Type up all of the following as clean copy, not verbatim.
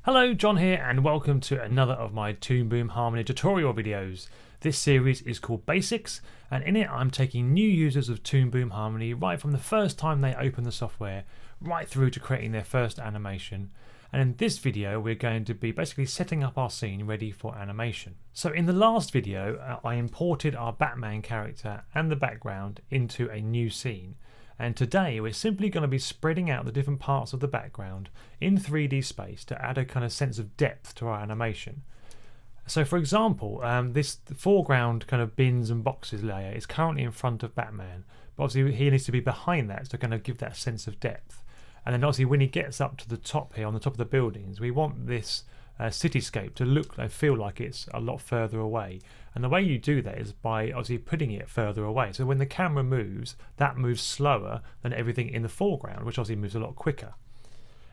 Hello, John here, and welcome to another of my Toon Boom Harmony tutorial videos. This series is called Basics, and in it I'm taking new users of Toon Boom Harmony right from the first time they open the software, right through to creating their first animation. And in this video we're going to be basically setting up our scene ready for animation. So in the last video I imported our Batman character and the background into a new scene. And today we're simply going to be spreading out the different parts of the background in 3D space to add a kind of sense of depth to our animation. So for example, this foreground kind of bins and boxes layer is currently in front of Batman, but obviously he needs to be behind that to kind of give that sense of depth. And then obviously when he gets up to the top here on the top of the buildings, we want this cityscape to look and feel like it's a lot further away. And the way you do that is by obviously putting it further away. So when the camera moves, that moves slower than everything in the foreground, which obviously moves a lot quicker.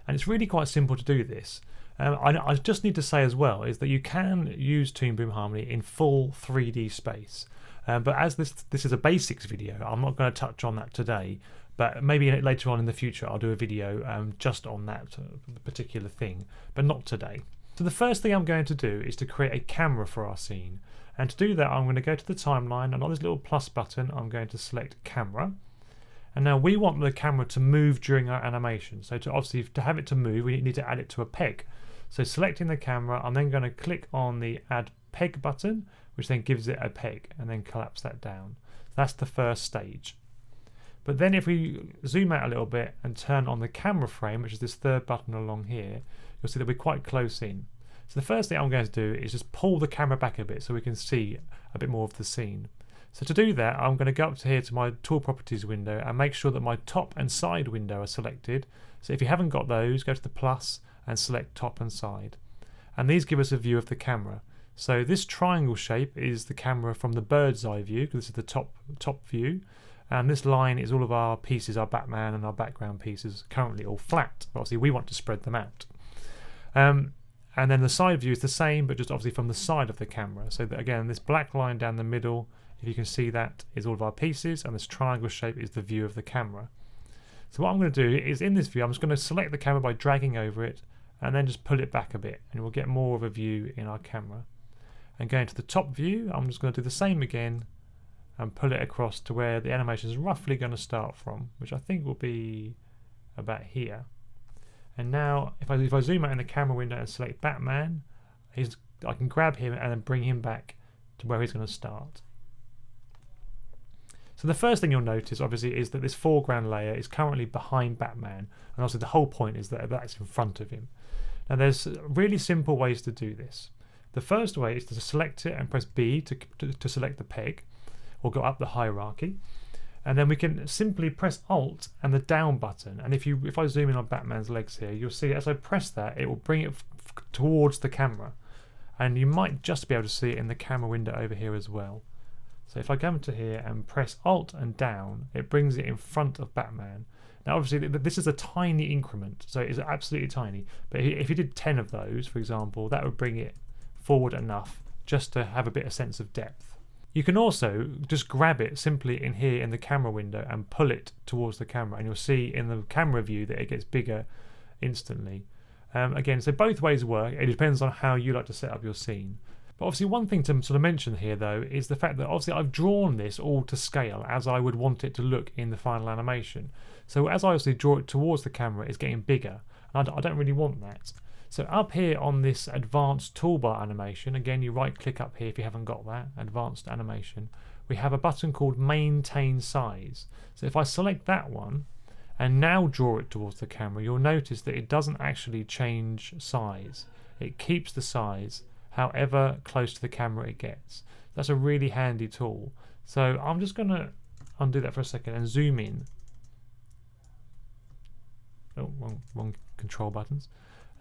And it's really quite simple to do this. I just need to say as well is that you can use Toon Boom Harmony in full 3D space. But as this is a basics video, I'm not going to touch on that today. But maybe later on in the future I'll do a video just on that particular thing, but not today. So the first thing I'm going to do is to create a camera for our scene. And to do that I'm going to go to the timeline, and on this little plus button I'm going to select camera. And now we want the camera to move during our animation. So to have it to move we need to add it to a peg. So selecting the camera, I'm then going to click on the add peg button, which then gives it a peg, and then collapse that down. That's the first stage. But then if we zoom out a little bit and turn on the camera frame, which is this third button along here, you'll see that we're quite close in. So the first thing I'm going to do is just pull the camera back a bit so we can see a bit more of the scene. So to do that I'm going to go up to here to my tool properties window and make sure that my top and side window are selected. So if you haven't got those, go to the plus and select top and side. And these give us a view of the camera. So this triangle shape is the camera from the bird's eye view, because this is the top view. And this line is all of our pieces, our Batman and our background pieces, currently all flat. But obviously we want to spread them out. And then the side view is the same, but just obviously from the side of the camera. So that again, this black line down the middle, if you can see that, is all of our pieces, and this triangle shape is the view of the camera. So what I'm going to do is in this view, I'm just going to select the camera by dragging over it, and then just pull it back a bit, and we'll get more of a view in our camera. And going to the top view, I'm just going to do the same again, and pull it across to where the animation is roughly going to start from, which I think will be about here. And now if I zoom out in the camera window and select Batman, I can grab him and then bring him back to where he's going to start. So the first thing you'll notice obviously is that this foreground layer is currently behind Batman, and also the whole point is that that's in front of him. Now there's really simple ways to do this. The first way is to select it and press B to select the peg, or go up the hierarchy, and then we can simply press Alt and the down button, and if I zoom in on Batman's legs here, you'll see as I press that it will bring it towards the camera, and you might just be able to see it in the camera window over here as well. So if I come to here and press Alt and down, it brings it in front of Batman. Now obviously this is a tiny increment, so it's absolutely tiny, but if you did 10 of those for example, that would bring it forward enough just to have a bit of sense of depth. You can also just grab it simply in here in the camera window and pull it towards the camera, and you'll see in the camera view that it gets bigger instantly. Again, so both ways work. It depends on how you like to set up your scene. But obviously one thing to sort of mention here though is the fact that obviously I've drawn this all to scale as I would want it to look in the final animation. So as I obviously draw it towards the camera, it's getting bigger, and I don't really want that. So up here on this advanced toolbar animation, again you right click up here if you haven't got that, advanced animation, we have a button called maintain size. So if I select that one and now draw it towards the camera, you'll notice that it doesn't actually change size. It keeps the size however close to the camera it gets. That's a really handy tool. So I'm just going to undo that for a second and zoom in. Oh, wrong control buttons.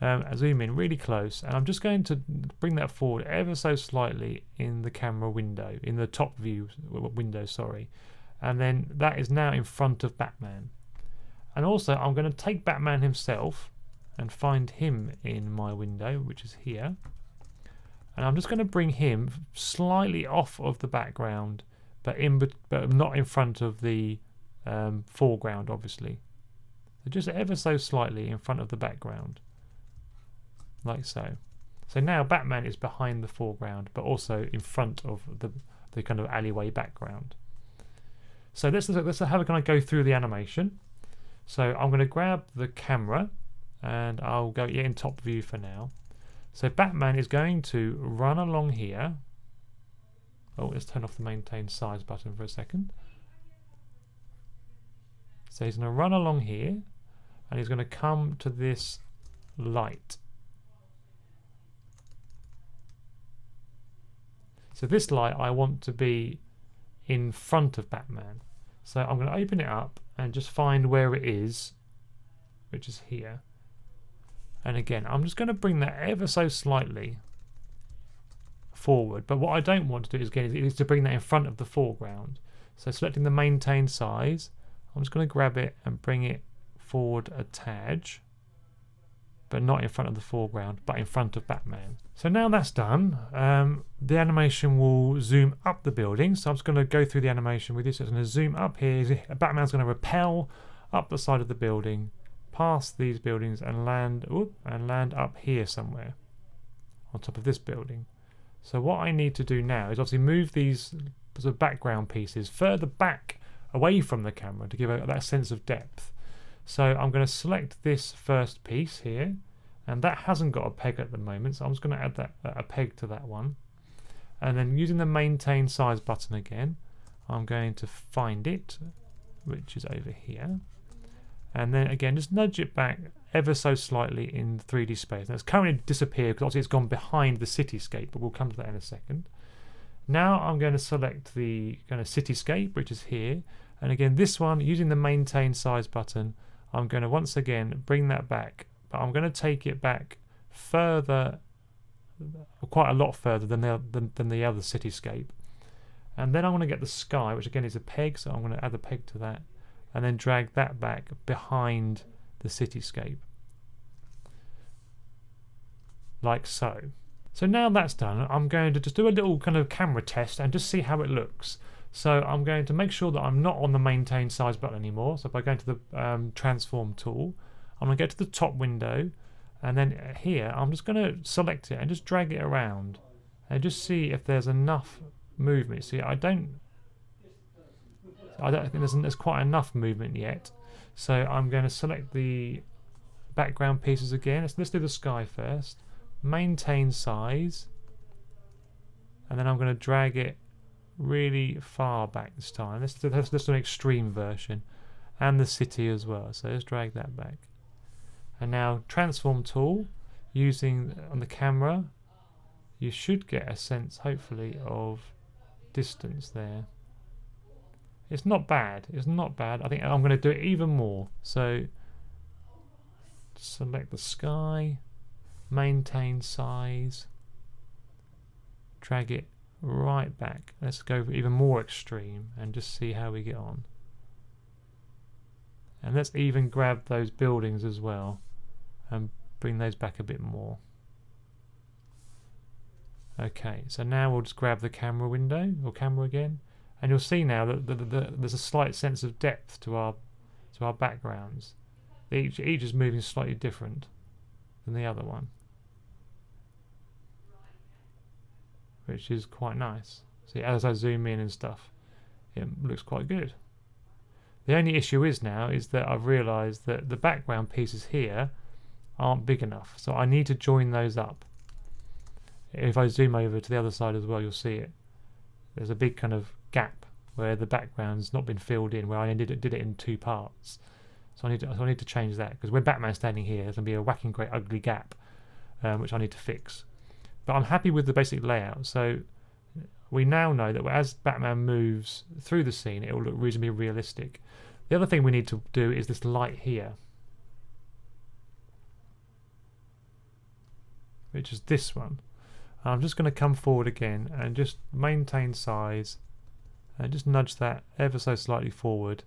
I zoom in really close, and I'm just going to bring that forward ever so slightly in the camera window, in the top view window, sorry. And then that is now in front of Batman. And also I'm going to take Batman himself and find him in my window, which is here. And I'm just going to bring him slightly off of the background, but not in front of the foreground, obviously. So just ever so slightly in front of the background. like so. So now Batman is behind the foreground, but also in front of the kind of alleyway background. So let's have a kind of go through the animation. So I'm going to grab the camera, and I'll go in top view for now. So Batman is going to run along here. Oh, let's turn off the maintain size button for a second. So he's going to run along here, and he's going to come to this light. So this light I want to be in front of Batman. So I'm going to open it up and just find where it is, which is here. And again, I'm just going to bring that ever so slightly forward. But what I don't want to do is to bring that in front of the foreground. So selecting the maintain size, I'm just going to grab it and bring it forward a tad, but not in front of the foreground, but in front of Batman. So now that's done, the animation will zoom up the building. So I'm just going to go through the animation with you. So it's going to zoom up here. Batman's going to rappel up the side of the building, past these buildings, and land up here somewhere on top of this building. So what I need to do now is obviously move these sort of background pieces further back away from the camera to give that sense of depth. So I'm going to select this first piece here, and that hasn't got a peg at the moment, so I'm just going to add a peg to that one. And then using the maintain size button again, I'm going to find it, which is over here. And then again, just nudge it back ever so slightly in 3D space. Now it's currently disappeared because obviously it's gone behind the cityscape, but we'll come to that in a second. Now I'm going to select the kind of cityscape, which is here. And again, this one, using the maintain size button, I'm going to once again bring that back, but I'm going to take it back further, quite a lot further than the other cityscape. And then I'm going to get the sky, which again is a peg, so I'm going to add a peg to that, and then drag that back behind the cityscape, like so. So now that's done, I'm going to just do a little kind of camera test and just see how it looks. So I'm going to make sure that I'm not on the maintain size button anymore. So by going to the transform tool, I'm going to go to the top window, and then here I'm just going to select it and just drag it around and just see if there's enough movement. See, I don't think there's quite enough movement yet. So I'm going to select the background pieces again. Let's do the sky first. Maintain size, and then I'm going to drag it really far back this time. Let's do an extreme version, and the city as well. So let's drag that back. And now transform tool, using on the camera, you should get a sense, hopefully, of distance there. It's not bad. It's not bad. I think I'm going to do it even more. So select the sky, maintain size, drag it right back. Let's go even more extreme and just see how we get on. And let's even grab those buildings as well and bring those back a bit more. Okay, so now we'll just grab the camera window or camera again, and you'll see now that there's a slight sense of depth to our backgrounds. Each is moving slightly different than the other one, which is quite nice. See, as I zoom in and stuff, it looks quite good. The only issue is that I've realised that the background pieces here aren't big enough, so I need to join those up. If I zoom over to the other side as well, you'll see it. There's a big kind of gap where the background's not been filled in, where I did it in two parts. So I need to change that, because when Batman's standing here, there's going to be a whacking great ugly gap, which I need to fix. But I'm happy with the basic layout. So we now know that as Batman moves through the scene, it will look reasonably realistic. The other thing we need to do is this light here, which is this one. I'm just going to come forward again and just maintain size and just nudge that ever so slightly forward,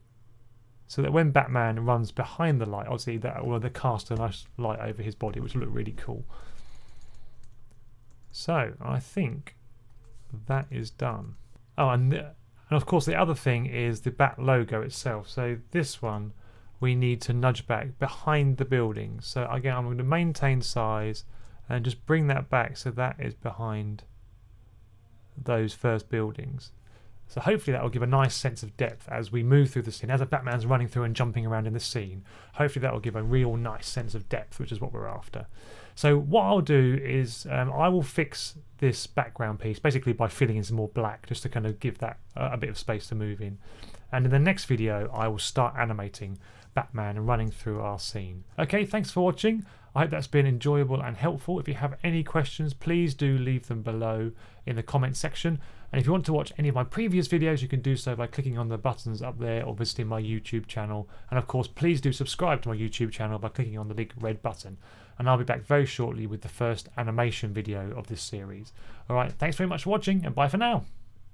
so that when Batman runs behind the light, obviously that will cast a nice light over his body, which will look really cool. So I think that is done. Oh, and of course the other thing is the Bat logo itself. So this one we need to nudge back behind the building. So again, I'm going to maintain size and just bring that back so that is behind those first buildings. So hopefully that will give a nice sense of depth as we move through the scene. As Batman's running through and jumping around in the scene, hopefully that will give a real nice sense of depth, which is what we're after. So what I'll do is I will fix this background piece basically by filling in some more black, just to kind of give that a bit of space to move in. And in the next video I will start animating Batman and running through our scene. Okay, thanks for watching. I hope that's been enjoyable and helpful. If you have any questions, please do leave them below in the comment section. And if you want to watch any of my previous videos, you can do so by clicking on the buttons up there or visiting my YouTube channel. And of course, please do subscribe to my YouTube channel by clicking on the big red button. And I'll be back very shortly with the first animation video of this series. Alright, thanks very much for watching, and bye for now.